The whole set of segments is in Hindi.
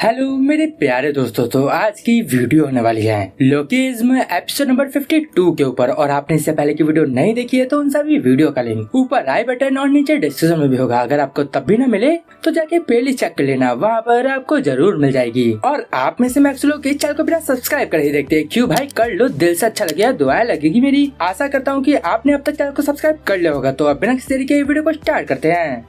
हेलो मेरे प्यारे दोस्तों, तो आज की वीडियो होने वाली है लोकिज्म एपिसोड नंबर 52 के ऊपर। और आपने इससे पहले की वीडियो नहीं देखी है तो उन सभी वीडियो का लिंक ऊपर आई बटन और नीचे डिस्क्रिप्शन में भी होगा। अगर आपको तब भी न मिले तो जाके प्लेलिस्ट चेक कर लेना, वहाँ पर आपको जरूर मिल जाएगी। और आप में से मैक्स लोग इस चैनल को बिना सब्सक्राइब कर ही देखते हैं, क्यों भाई? कर लो, दिल से अच्छा लगे, दुआएं लगेगी मेरी। आशा करता हूँ कि आपने अब तक चैनल को सब्सक्राइब कर लिया होगा। तो अब बिना किसी देरी के वीडियो को स्टार्ट करते हैं।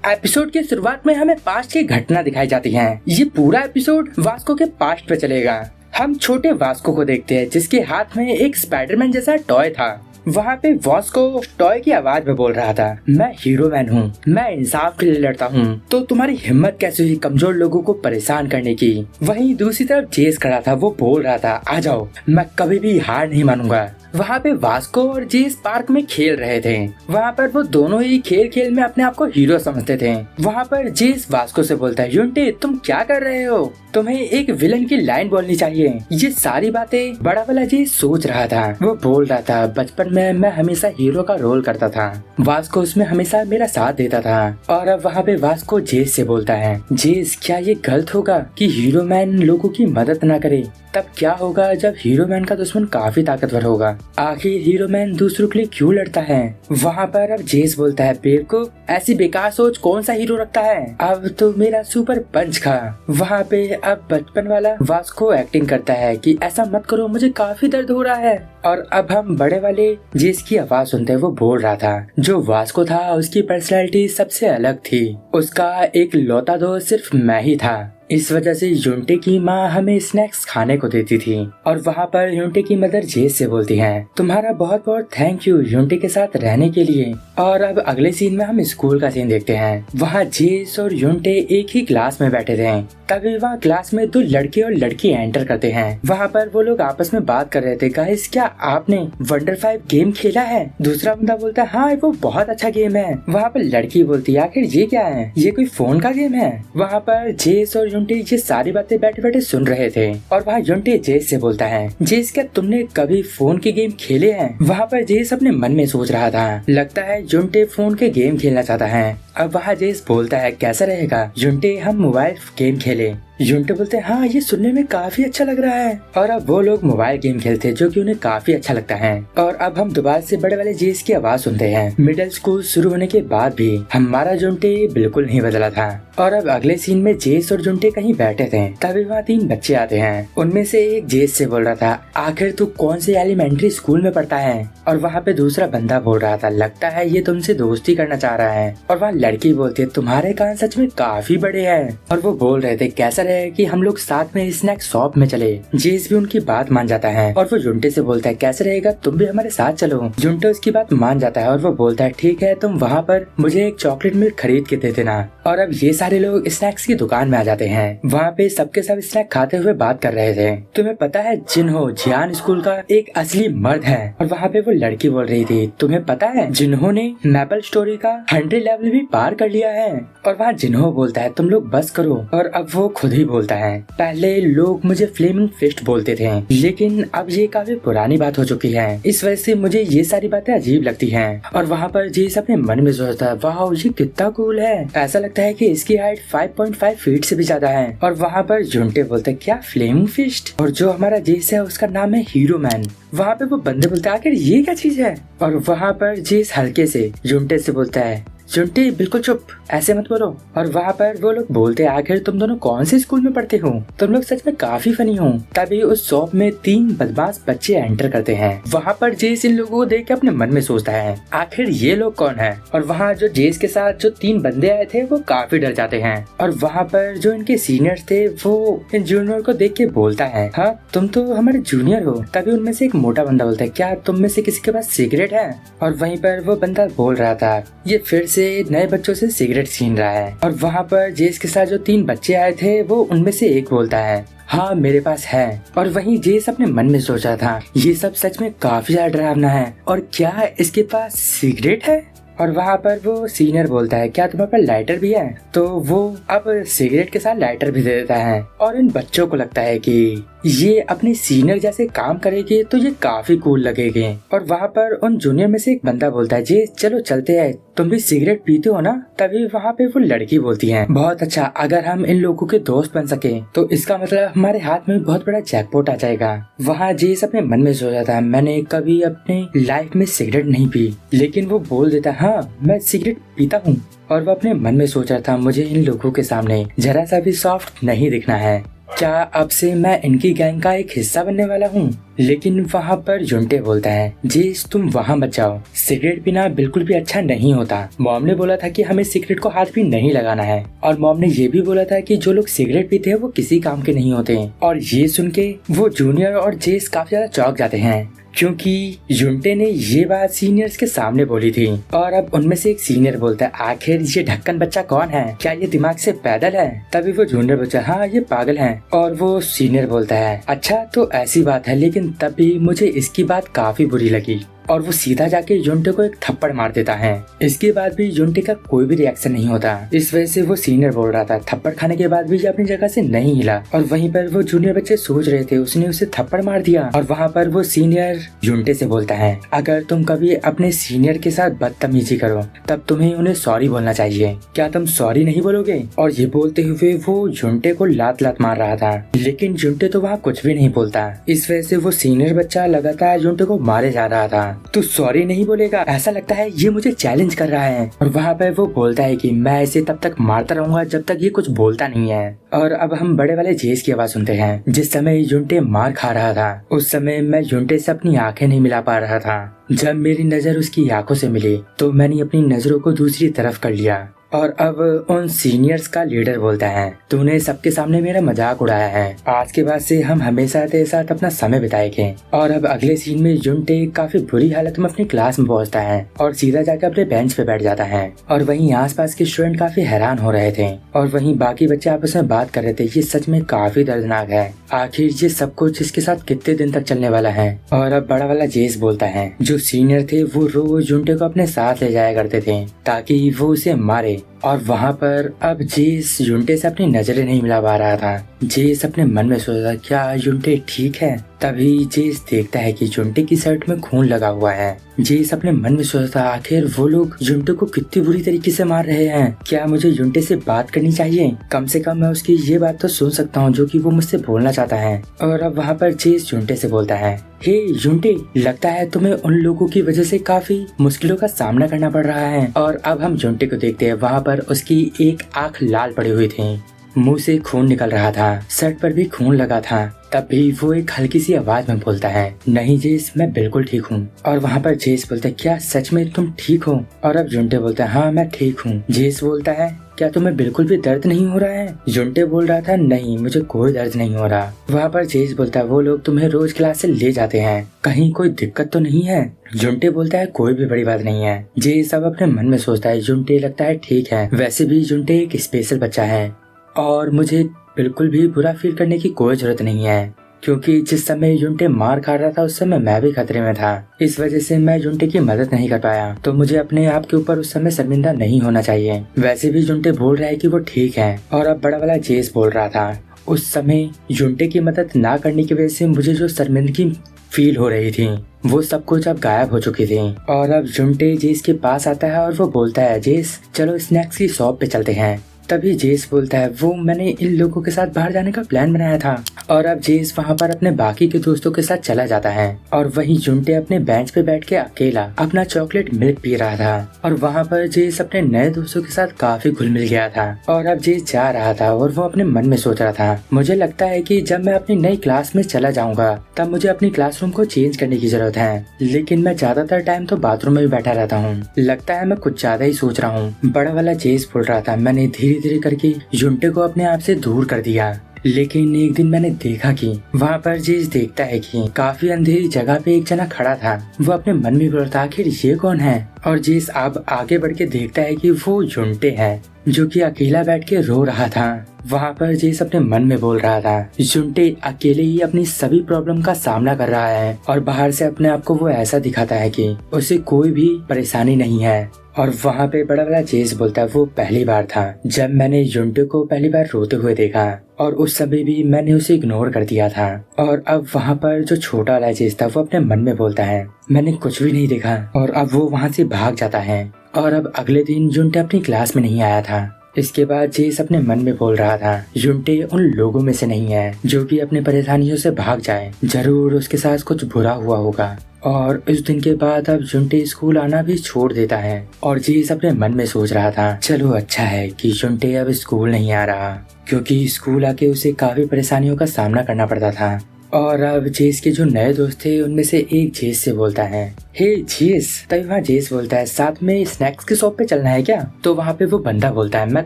एपिसोड की शुरुआत में हमें पास्ट की घटना दिखाई जाती है। ये पूरा एपिसोड वास्को के पास्ट पे चलेगा। हम छोटे वास्को को देखते हैं जिसके हाथ में एक स्पाइडरमैन जैसा टॉय था। वहाँ पे वास्को टॉय की आवाज में बोल रहा था, मैं हीरो मैन हूँ, मैं इंसाफ के लिए लड़ता हूँ। तो तुम्हारी हिम्मत कैसे हुई कमजोर लोगों को परेशान करने की? वहीं दूसरी तरफ जेस खड़ा था, वो बोल रहा था, आ जाओ, मैं कभी भी हार नहीं मानूंगा। वहाँ पे वास्को और जेस पार्क में खेल रहे थे। वहाँ पर वो दोनों ही खेल खेल में अपने आप को हीरो समझते थे। वहाँ पर जेस वास्को से बोलता है, यूंटे तुम क्या कर रहे हो? तुम्हें एक विलन की लाइन बोलनी चाहिए। ये सारी बातें बड़ा वाला जेस सोच रहा था। वो बोल रहा था, बचपन में मैं हमेशा हीरो का रोल करता था, वास्को उसमें हमेशा मेरा साथ देता था। और अब वहाँ पे वास्को जेस से बोलता है, जेस क्या ये गलत होगा कि हीरो मैन लोगों की मदद न करे? तब क्या होगा जब हीरो मैन का दुश्मन काफी ताकतवर होगा? आखिर हीरो मैन दूसरों के लिए क्यों लड़ता है? वहाँ पर अब जेस बोलता है, बेवकूफ, ऐसी बेकार सोच कौन सा हीरो रखता है? अब तो मेरा सुपर पंच खा। वहाँ पे अब बचपन वाला वास्को एक्टिंग करता है कि ऐसा मत करो, मुझे काफी दर्द हो रहा है। और अब हम बड़े वाले जेस की आवाज सुनते हैं। वो बोल रहा था, जो वास्को था उसकी पर्सनैलिटी सबसे अलग थी, उसका एक लौता दोस्त सिर्फ मैं ही था। इस वजह से यूंटे की माँ हमें स्नैक्स खाने को देती थी। और वहाँ पर यूंटे की मदर जेस से बोलती है, तुम्हारा बहुत बहुत थैंक यू यूंटे के साथ रहने के लिए। और अब अगले सीन में हम स्कूल का सीन देखते हैं। वहाँ जेस और यूंटे एक ही क्लास में बैठे थे। तभी वहाँ क्लास में दो लड़के और लड़की एंटर करते हैं। वहाँ पर वो लोग आपस में बात कर रहे थे, गाइस क्या आपने वंडर 5 गेम खेला है? दूसरा बंदा बोलता है, हाँ वो बहुत अच्छा गेम है। वहाँ पर लड़की बोलती है, आखिर ये क्या है? ये कोई फोन का गेम है? वहाँ पर जेस और यूंटे ये सारी बातें बैठे बैठे सुन रहे थे। और वहाँ यूंटे जेस से बोलता है, जेस क्या तुमने कभी फोन के गेम खेले हैं? वहाँ पर जेस अपने मन में सोच रहा था, लगता है यूंटे फोन के गेम खेलना चाहता है। अब वहाँ जेस बोलता है, कैसा रहेगा यूंटे हम मोबाइल गेम खेले? यूंटे बोलते हैं, हाँ ये सुनने में काफी अच्छा लग रहा है। और अब वो लोग मोबाइल गेम खेलते हैं जो कि उन्हें काफी अच्छा लगता है। और अब हम दोबारा से बड़े वाले जेस की आवाज सुनते हैं। मिडिल स्कूल शुरू होने के बाद भी हमारा यूंटे बिल्कुल नहीं बदला था। और अब अगले सीन में जेस और यूंटे कहीं बैठे थे। तभी वहाँ 3 बच्चे आते हैं। उनमें से एक जेस से बोल रहा था, आखिर तू कौन से एलिमेंट्री स्कूल में पढ़ता है? और वहाँ पे दूसरा बंदा बोल रहा था, लगता है ये तुमसे दोस्ती करना चाह रहा है। और वहाँ लड़की बोलती है, तुम्हारे कान सच में काफी बड़े हैं। और वो बोल रहे थे, कैसा रहे कि हम लोग साथ में स्नैक शॉप में चले? जेस भी उनकी बात मान जाता है। और वो यूंटे से बोलता है, कैसे रहेगा तुम भी हमारे साथ चलो? यूंटे उसकी बात मान जाता है और वो बोलता है, ठीक है, तुम वहाँ पर मुझे एक चॉकलेट मिल्क खरीद के दे देना। और अब ये सारे लोग स्नैक्स की दुकान में आ जाते हैं। वहाँ पे सबके सब स्नैक खाते हुए बात कर रहे थे। तुम्हें पता है जिन्हो जियान स्कूल का एक असली मर्द है? और वहाँ पे वो लड़की बोल रही थी, तुम्हें पता है जिन्हो ने मैपल स्टोरी का 100 लेवल भी पार कर लिया है? और वहाँ जिन्हो बोलता है, तुम लोग बस करो। और अब वो खुद ही बोलता है, पहले लोग मुझे फ्लेमिंग फिस्ट बोलते थे, लेकिन अब ये काफी पुरानी बात हो चुकी है, इस वजह से मुझे ये सारी बातें अजीब लगती हैं। और वहाँ पर जेस अपने मन में सोचता है, वाह ये कितना कूल है, ऐसा लगता है कि इसकी हाइट 5.5 फीट से भी ज्यादा है। और वहाँ पर यूंटे बोलते हैं, क्या फ्लेमिंग फिस्ट? और जो हमारा जेस है उसका नाम है हीरो मैन। वहाँ पे वो बंदे बोलते हैं, आखिर ये क्या चीज है? और वहाँ पर जेस हल्के से यूंटे से बोलता है, यूंटे बिल्कुल चुप, ऐसे मत बोलो। और वहाँ पर वो लोग बोलते हैं, आखिर तुम दोनों कौन से स्कूल में पढ़ते हो? तुम लोग सच में काफी फनी हो। तभी उस शॉप में 3 बदमाश बच्चे एंटर करते हैं। वहाँ पर जेस इन लोगों को देख के अपने मन में सोचता है, आखिर ये लोग कौन है? और वहाँ जो जेस के साथ जो 3 बंदे आए थे वो काफी डर जाते हैं। और वहाँ पर जो इनके सीनियर थे वो इन जूनियर को देख के बोलता है, हाँ तुम तो हमारे जूनियर हो। तभी उनमें से एक मोटा बंदा बोलता है, क्या तुम में से किसी के पास सिगरेट है? और वहीं पर वो बंदा बोल रहा था, ये फिर से नए बच्चों से सिगरेट छीन रहा है। और वहाँ पर जेस के साथ जो 3 बच्चे आए थे वो उनमें से एक बोलता है, हाँ मेरे पास है। और वहीं जेस अपने मन में सोचा था, ये सब सच में काफी ज्यादा डरावना है, और क्या इसके पास सिगरेट है? और वहाँ पर वो सीनियर बोलता है क्या तुम्हारे पास लाइटर भी है, तो वो अब सिगरेट के साथ लाइटर भी दे देता है। और इन बच्चों को लगता है कि ये अपने सीनियर जैसे काम करेगी तो ये काफी कूल लगेगी। और वहाँ पर उन जूनियर में से एक बंदा बोलता है जी चलो चलते हैं, तुम भी सिगरेट पीते हो ना। तभी वहाँ पे वो लड़की बोलती है बहुत अच्छा, अगर हम इन लोगों के दोस्त बन सके तो इसका मतलब हमारे हाथ में बहुत बड़ा जैकपॉट आ जाएगा। वहाँ जेस अपने मन में सोचा था मैंने कभी अपने लाइफ में सिगरेट नहीं पी, लेकिन वो बोल देता हाँ मैं सिगरेट पीता हूँ। और वो अपने मन में सोच रहा था मुझे इन लोगों के सामने जरा सा भी सॉफ्ट नहीं दिखना है, क्या अब से मैं इनकी गैंग का एक हिस्सा बनने वाला हूँ। लेकिन वहाँ पर जुंटे बोलता है जेस तुम वहाँ मत जाओ, सिगरेट पीना बिल्कुल भी अच्छा नहीं होता। मॉम ने बोला था कि हमें सिगरेट को हाथ भी नहीं लगाना है, और मॉम ने ये भी बोला था कि जो लोग सिगरेट पीते हैं वो किसी काम के नहीं होते। और ये सुन के वो जूनियर और जेस काफी ज्यादा चौंक जाते हैं, क्योंकि जुंटे ने ये बात सीनियर्स के सामने बोली थी। और अब उनमें से एक सीनियर बोलता है आखिर ये ढक्कन बच्चा कौन है, क्या ये दिमाग से पैदल है। तभी वो जूनियर बच्चा हाँ ये पागल है। और वो सीनियर बोलता है अच्छा तो ऐसी बात है, लेकिन तब भी मुझे इसकी बात काफी बुरी लगी। और वो सीधा जाके जुंटे को एक थप्पड़ मार देता है। इसके बाद भी जुंटे का कोई भी रिएक्शन नहीं होता। इस वजह से वो सीनियर बोल रहा था थप्पड़ खाने के बाद भी ये अपनी जगह से नहीं हिला। और वहीं पर वो जूनियर बच्चे सोच रहे थे उसने उसे थप्पड़ मार दिया। और वहाँ पर वो सीनियर जुंटे से बोलता है अगर तुम कभी अपने सीनियर के साथ बदतमीजी करो तब तुम्हें उन्हें सॉरी बोलना चाहिए, क्या तुम सॉरी नहीं बोलोगे। और ये बोलते हुए वो जुंटे को लात लात मार रहा था, लेकिन जुंटे तो वहाँ कुछ भी नहीं बोलता। इस वजह से वो सीनियर बच्चा लगातार जुंटे को मारे जा रहा था। तू सॉरी नहीं बोलेगा, ऐसा लगता है ये मुझे चैलेंज कर रहा है। और वहाँ पे वो बोलता है कि मैं इसे तब तक मारता रहूंगा जब तक ये कुछ बोलता नहीं है। और अब हम बड़े वाले जेस की आवाज सुनते हैं। जिस समय जुंटे मार खा रहा था उस समय मैं जुंटे से अपनी आंखें नहीं मिला पा रहा था। जब मेरी नजर उसकी आंखों से मिली तो मैंने अपनी नजरों को दूसरी तरफ कर लिया। और अब उन सीनियर्स का लीडर बोलता है तूने सबके सामने मेरा मजाक उड़ाया है, आज के बाद से हम हमेशा तेरे साथ अपना समय बिताएंगे। और अब अगले सीन में जुंटे काफी बुरी हालत में अपनी क्लास में पहुंचता है और सीधा जाकर अपने बेंच पे बैठ जाता है। और वहीं आसपास के स्टूडेंट काफी हैरान हो रहे थे और वहीं बाकी बच्चे आपस में बात कर रहे थे ये सच में काफी दर्दनाक है, आखिर ये सब कुछ इसके साथ कितने दिन तक चलने वाला है। और अब बड़ा वाला जेस बोलता है जो सीनियर थे वो रोज जुंटे को अपने साथ ले जाया करते थे ताकि वो उसे मारे। और वहाँ पर अब जेस जुंटे से अपनी नजरें नहीं मिला पा रहा था। जेस अपने मन में सोचा क्या जुंटे ठीक है। तभी जेस देखता है कि जुंटे की शर्ट में खून लगा हुआ है। जेस अपने मन में सोचता आखिर वो लोग जुंटे को कितनी बुरी तरीके से मार रहे हैं, क्या मुझे जुंटे से बात करनी चाहिए, कम से कम मैं उसकी ये बात तो सुन सकता हूँ जो कि वो मुझसे बोलना चाहता है। और अब वहाँ पर जेस जुंटे से बोलता है हे जुंटे, लगता है तुम्हें उन लोगों की वजह से काफी मुश्किलों का सामना करना पड़ रहा है। और अब हम जुंटे को देखते हैं, वहाँ पर उसकी एक आंख लाल पड़ी हुई थी, मुंह से खून निकल रहा था, शर्ट पर भी खून लगा था। तब भी वो एक हल्की सी आवाज में बोलता है नहीं जेस मैं बिल्कुल ठीक हूँ। और वहाँ पर जेस बोलता है क्या सच में तुम ठीक हो। और अब जुंटे बोलता है हाँ मैं ठीक हूँ। जेस बोलता है क्या तुम्हें बिल्कुल भी दर्द नहीं हो रहा है। जुंटे बोल रहा था नहीं मुझे कोई दर्द नहीं हो रहा। वहाँ पर जेस बोलता है वो लोग तुम्हें रोज क्लास से ले जाते हैं, कहीं कोई दिक्कत तो नहीं है। जुंटे बोलता है कोई भी बड़ी बात नहीं है। जेस अब अपने मन में सोचता है जुंटे लगता है ठीक है, वैसे भी जुंटे एक स्पेशल बच्चा है और मुझे बिल्कुल भी बुरा फील करने की कोई जरूरत नहीं है, क्योंकि जिस समय जुंटे मार खा रहा था उस समय मैं भी खतरे में था, इस वजह से मैं जुंटे की मदद नहीं कर पाया, तो मुझे अपने आप के ऊपर उस समय शर्मिंदा नहीं होना चाहिए। वैसे भी जुंटे बोल रहा है कि वो ठीक है। और अब बड़ा वाला जेस बोल रहा था उस समय जुंटे की मदद ना करने की वजह से मुझे जो शर्मिंदगी फील हो रही थी वो सब कुछ अब गायब हो चुकी थी। और अब जुंटे जेस के पास आता है और वो बोलता है जेस चलो स्नैक्स की शॉप पे चलते हैं। तभी जेस बोलता है वो मैंने इन लोगों के साथ बाहर जाने का प्लान बनाया था। और अब जेस वहाँ पर अपने बाकी के दोस्तों के साथ चला जाता है और वहीं जुंटे अपने बेंच पे बैठ के अकेला अपना चॉकलेट मिल्क पी रहा था। और वहाँ पर जेस अपने नए दोस्तों के साथ काफी घुल मिल गया था। और अब जेस जा रहा था और वो अपने मन में सोच रहा था मुझे लगता है कि जब मैं अपनी नई क्लास में चला जाऊंगा तब मुझे अपनी क्लासरूम को चेंज करने की जरूरत है, लेकिन मैं ज्यादातर टाइम तो बाथरूम में भी बैठा रहता हूँ, लगता है मैं कुछ ज्यादा ही सोच रहा हूँ। बड़ा वाला जेस बोल रहा था मैंने धीरे धीरे करके जुंटे को अपने आप से दूर कर दिया, लेकिन एक दिन मैंने देखा कि वहाँ पर जेस देखता है कि काफी अंधेरी जगह पे एक जना खड़ा था। वो अपने मन में बोलता आखिर ये कौन है। और जेस अब आगे बढ़ के देखता है कि वो जुंटे है। जो कि अकेला बैठ के रो रहा था। वहाँ पर जेस अपने मन में बोल रहा था, जुंटे अकेले ही अपनी सभी प्रॉब्लम का सामना कर रहा है और बाहर से अपने आप को वो ऐसा दिखाता है कि उसे कोई भी परेशानी नहीं है। और वहाँ पे बड़ा वाला जेस बोलता है, वो पहली बार था जब मैंने जुंटे को पहली बार रोते हुए देखा और उस समय भी मैंने उसे इग्नोर कर दिया था। और अब वहाँ पर जो छोटा वाला जेस था वो अपने मन में बोलता है, मैंने कुछ भी नहीं देखा, और अब वो वहाँ से भाग जाता है। और अब अगले दिन जुंटे अपनी क्लास में नहीं आया था। इसके बाद जेस अपने मन में बोल रहा था, जुंटे उन लोगों में से नहीं है जो कि अपनी परेशानियों से भाग जाए, जरूर उसके साथ कुछ बुरा हुआ होगा। और इस दिन के बाद अब जुंटे स्कूल आना भी छोड़ देता है और जेस अपने मन में सोच रहा था, चलो अच्छा है कि जुंटे अब स्कूल नहीं आ रहा, क्योंकि स्कूल आके उसे काफी परेशानियों का सामना करना पड़ता था। और अब जेस के जो नए दोस्त थे उनमें से एक जेस से बोलता है, हे जेस। तभी वहाँ जेस बोलता है, साथ में स्नैक्स की शॉप पे चलना है क्या? तो वहाँ पे वो बंदा बोलता है, मैं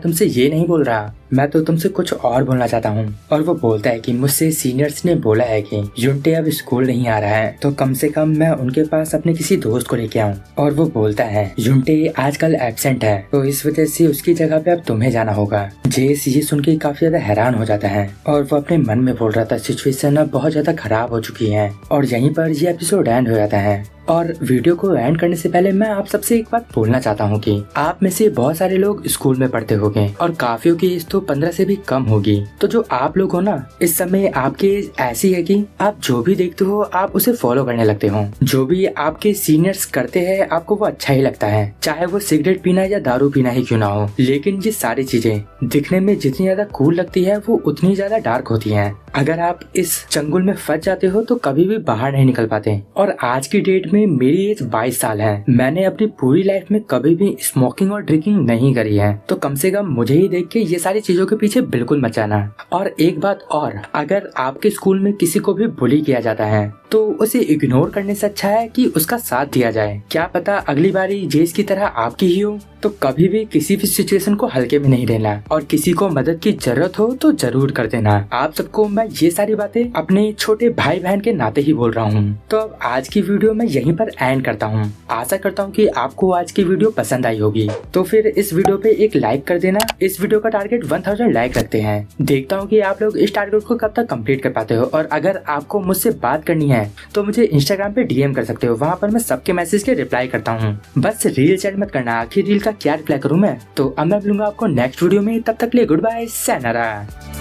तुमसे ये नहीं बोल रहा, मैं तो तुमसे कुछ और बोलना चाहता हूँ। और वो बोलता है कि मुझसे सीनियर्स ने बोला है कि जुंटे अब स्कूल नहीं आ रहा है, तो कम से कम मैं उनके पास अपने किसी दोस्त को लेके आऊँ। और वो बोलता है, जुंटे आजकल एब्सेंट है, तो इस वजह से उसकी जगह पे अब तुम्हें जाना होगा। जेस ये सुन के काफी ज्यादा हैरान हो जाता है और वो अपने मन में बोल रहा था, सिचुएशन अब बहुत ज्यादा खराब हो चुकी है। और यहीं पर ये एपिसोड एंड हो जाता है। और वीडियो को एंड करने से पहले मैं आप सबसे एक बात बोलना चाहता हूँ कि आप में से बहुत सारे लोग स्कूल में पढ़ते होंगे और काफियों की एज तो 15 से भी कम होगी। तो जो आप लोग हो ना, इस समय आपकी एज ऐसी है कि आप जो भी देखते हो आप उसे फॉलो करने लगते हो। जो भी आपके सीनियर्स करते हैं आपको वो अच्छा ही लगता है, चाहे वो सिगरेट पीना या दारू पीना ही क्यों ना हो। लेकिन ये सारी चीजें दिखने में जितनी ज्यादा कूल लगती है वो उतनी ज्यादा डार्क होती है। अगर आप इस चंगुल में फंस जाते हो तो कभी भी बाहर नहीं निकल पाते। और आज की डेट में मेरी एज 22 साल है, मैंने अपनी पूरी लाइफ में कभी भी स्मोकिंग और ड्रिंकिंग नहीं करी है, तो कम से कम मुझे ही देख के ये सारी चीजों के पीछे बिल्कुल मत जाना। और एक बात और, अगर आपके स्कूल में किसी को भी बुली किया जाता है तो उसे इग्नोर करने से अच्छा है कि उसका साथ दिया जाए। क्या पता अगली बारी जेस की तरह आपकी ही हो। तो कभी भी किसी भी सिचुएशन को हल्के में नहीं लेना और किसी को मदद की जरूरत हो तो जरूर कर देना। आप सबको मैं ये सारी बातें अपने छोटे भाई बहन के नाते ही बोल रहा हूँ। तो अब आज की वीडियो मैं यहीं पर एंड करता हूँ। आशा करता हूँ कि आपको आज की वीडियो पसंद आई होगी। तो फिर इस वीडियो पे एक लाइक कर देना। इस वीडियो का टारगेट 1000 लाइक रखते हैं। देखता हूँ कि आप लोग इस टारगेट को कब तक कंप्लीट कर पाते हो। और अगर आपको मुझसे बात करनी है तो मुझे इंस्टाग्राम पे डीएम कर सकते हो, वहाँ पर मैं सबके मैसेज के रिप्लाई करता हूँ। बस रील चैट मत करना, आखिर रील का क्या रिप्लाई करूँ मैं। तो अब मैं मिलूंगा आपको नेक्स्ट वीडियो में, तब तक के लिए गुड बाय, sayonara।